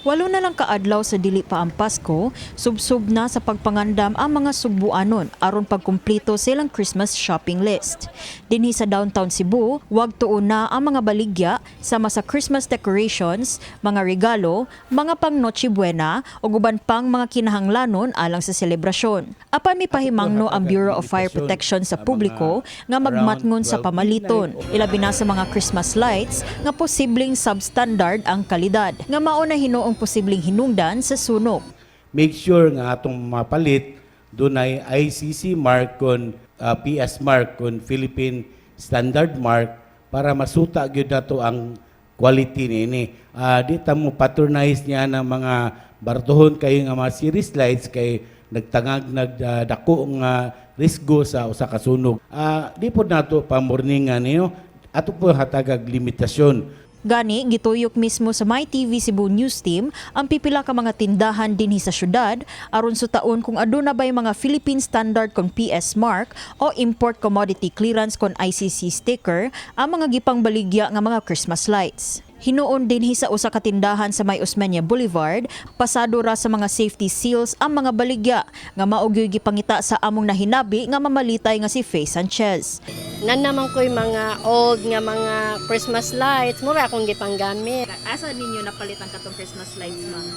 Walo na lang kaadlaw sa dili pa ang Pasko, subsub na sa pagpangandam ang mga Sugbuanon aron pagkumpleto silang Christmas shopping list. Dinhi sa downtown Cebu, wag tuon na ang mga baligya sama sa Christmas decorations, mga regalo, mga pang Noche Buena ug uban pang mga kinahanglanon alang sa selebrasyon. Apan mipahimangno ang Bureau of Fire Protection sa publiko nga magmatngon sa pamaliton, ilabi na sa mga Christmas lights nga posibleng substandard ang kalidad, nga mao na hinuong posibleng hinungdan sa sunog. Make sure nga atong mapalit dunay ICC mark kon PS mark kon Philippine Standard mark para masuta gyud nato ang quality niini. Di ta mo patronize niya ng mga bartuhon kay nga mga series lights kay nagdako nga risgo sa usa ka sunog. Di pod nato pamorningan niyo ato po hatagag limitasyon. Gani, gituyok mismo sa MyTV Cebu News Team ang pipila ka mga tindahan dinhi sa syudad aron sutaon kung aduna bay mga Philippine Standard kon PS mark o Import Commodity Clearance kon ICC sticker ang mga gipang baligya nga mga Christmas lights. Hinuon dinhi sa usa ka tindahan sa May Osmeña Boulevard, pasado ra sa mga safety seals ang mga baligya nga mao gyud gipangita sa among nahinabi nga mamalitay nga si Faye Sanchez. Nan naman ko'y mga old nga mga Christmas lights, mura akong gipanggamit. Asa ninyo napalitan katong Christmas lights, ma'am?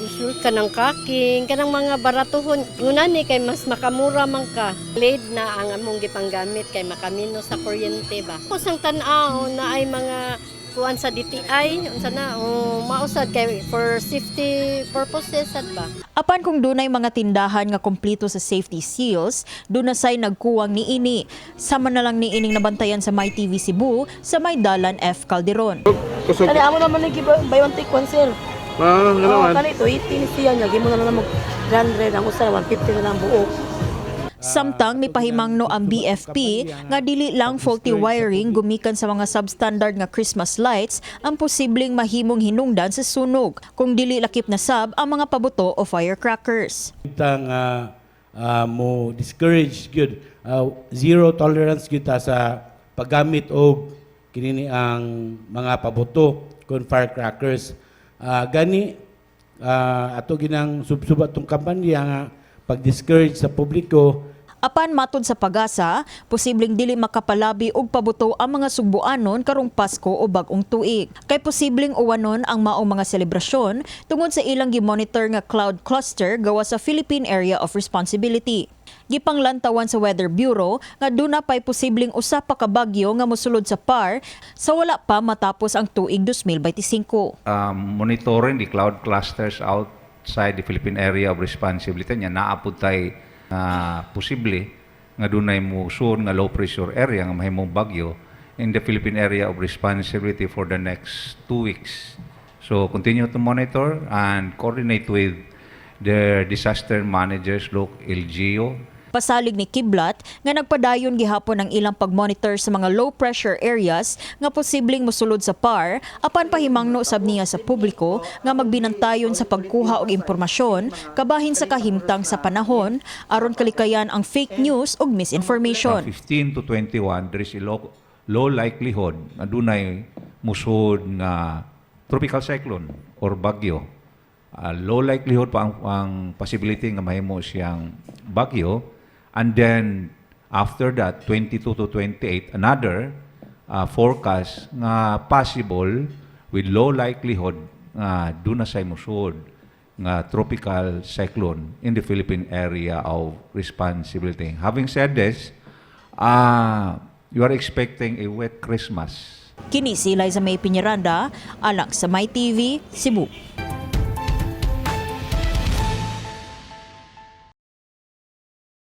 Usul ka ng kaking, kanang mga baratuhon. Ngunani kay mas makamura man ka. LED na ang among gipanggamit kay makamino sa kuryente ba. Kusang tan-aw na ay mga kuan sa DTI, unsa na, mausad kay for safety purposes sad ba. Apan kung dunay mga tindahan nga kompleto sa safety seals, dunasay nagkuwang niini. Sama na lang niining nabantayan sa MyTV Cebu sa May Dalan F. Calderon. Kani amo naman ni buy one take one sale. Naman. Kani to 80 ni siya niya gimo na lang mag 100 ang usa 150 na lang buok. Samtang mipahimangno ang BFP nga dili lang faulty wiring gumikan sa mga substandard nga Christmas lights ang posibleng mahimong hinungdan sa sunog kung dili lakip na sab ang mga pabuto o firecrackers. Tang mo discourage gyud zero tolerance kita sa paggamit og kinini ang mga pabuto kon firecrackers. Gani ato ginang subsubat tong kampanya nga pag-discourage sa publiko. Apan matod sa Pag-asa, posibleng dili makapalabi og pabuto ang mga Sugbuanon karong Pasko o bag-ong tuig. Kay posibleng uwanon ang maong mga selebrasyon tungod sa ilang gi-monitor nga cloud cluster gawa sa Philippine Area of Responsibility. Gipanglantawan sa Weather Bureau nga duna pay posibleng usa pa ka bagyo nga mosulod sa PAR sa wala pa matapos ang tuig 2025. Monitoring the cloud clusters outside the Philippine Area of Responsibility niya naapod tay posible nga dunay musun nga low pressure area nga mahimong bagyo in the Philippine Area of Responsibility for the next 2 weeks. So continue to monitor and coordinate with the disaster managers, LGU. Pasalig ni Kiblat nga nagpadayon gihapon ang ilang pagmonitor sa mga low pressure areas nga posibleng mosulod sa PAR apan pahimangno sab niya sa publiko nga magbinantayon sa pagkuha og impormasyon kabahin sa kahimtang sa panahon aron kalikayan ang fake news ug misinformation. 15 to 21 there is a low likelihood na dunay musud nga tropical cyclone or bagyo. Low likelihood pa ang possibility nga mahimo siyang bagyo. And then, after that, 22 to 28, another forecast nga possible with low likelihood nga doon na sa musud nga tropical cyclone in the Philippine Area of Responsibility. Having said this, you are expecting a wet Christmas. Kini si Liza May Piñaranda, alang sa MyTV Cebu.